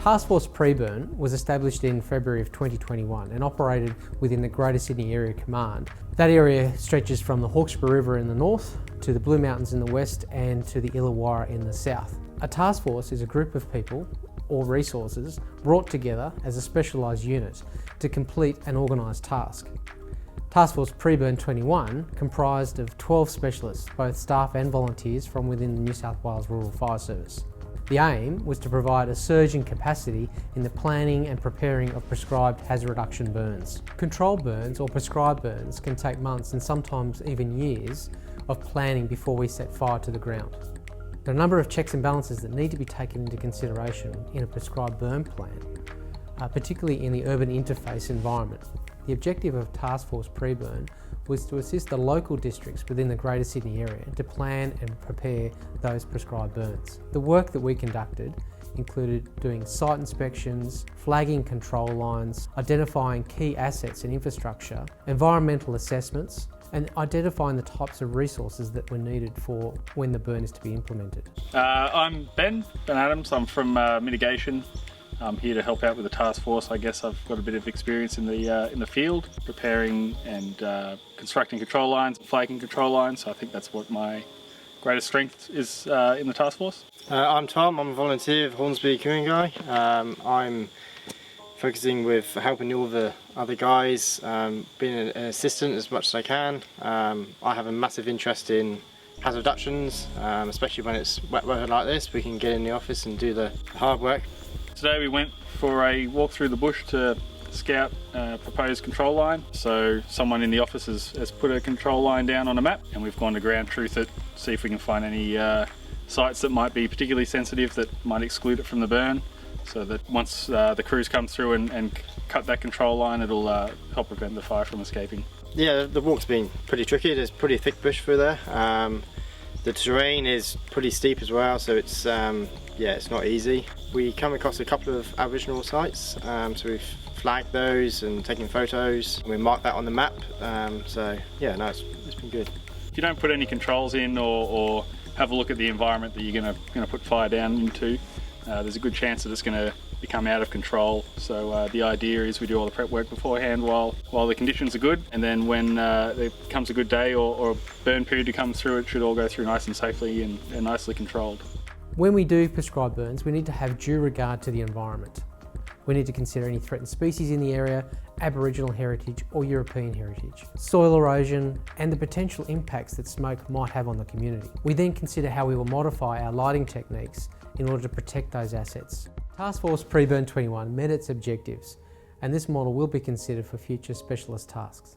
Taskforce Pre-Burn was established in February of 2021 and operated within the Greater Sydney Area Command. That area stretches from the Hawkesbury River in the north to the Blue Mountains in the west and to the Illawarra in the south. A task force is a group of people or resources brought together as a specialised unit to complete an organised task. Taskforce Pre-Burn21 comprised of 12 specialists, both staff and volunteers from within the New South Wales Rural Fire Service. The aim was to provide a surge in capacity in the planning and preparing of prescribed hazard reduction burns. Controlled burns or prescribed burns can take months and sometimes even years of planning before we set fire to the ground. There are a number of checks and balances that need to be taken into consideration in a prescribed burn plan, particularly in the urban interface environment. The objective of Taskforce Pre-Burn was to assist the local districts within the Greater Sydney area to plan and prepare those prescribed burns. The work that we conducted included doing site inspections, flagging control lines, identifying key assets and infrastructure, environmental assessments, and identifying the types of resources that were needed for when the burn is to be implemented. I'm Ben Adams. I'm from mitigation. I'm here to help out with the task force. I guess I've got a bit of experience in the field, preparing and constructing control lines, flagging control lines. So I think that's what my greatest strength is in the task force. I'm Tom. I'm a volunteer of Hornsby Ku-ring-gai. I'm focusing with helping all the other guys, being an assistant as much as I can. I have a massive interest in hazard reductions, especially when it's wet weather like this. We can get in the office and do the hard work. Today we went for a walk through the bush to scout a proposed control line. So someone in the office has put a control line down on a map, and we've gone to ground truth it, see if we can find any sites that might be particularly sensitive that might exclude it from the burn, so that once the crews come through and cut that control line, it'll help prevent the fire from escaping. Yeah, the walk's been pretty tricky. There's pretty thick bush through there. The terrain is pretty steep as well, so it's it's not easy. We come across a couple of Aboriginal sites, so we've flagged those and taken photos. We marked that on the map, so yeah, no, it's been good. If you don't put any controls in or have a look at the environment that you're going to put fire down into, there's a good chance that it's going to become out of control. So the idea is we do all the prep work beforehand while the conditions are good, and then when there comes a good day or a burn period to come through, it should all go through nice and safely and nicely controlled. When we do prescribe burns, we need to have due regard to the environment. We need to consider any threatened species in the area, Aboriginal heritage or European heritage, soil erosion, and the potential impacts that smoke might have on the community. We then consider how we will modify our lighting techniques in order to protect those assets. Taskforce Pre-Burn21 met its objectives, and this model will be considered for future specialist tasks.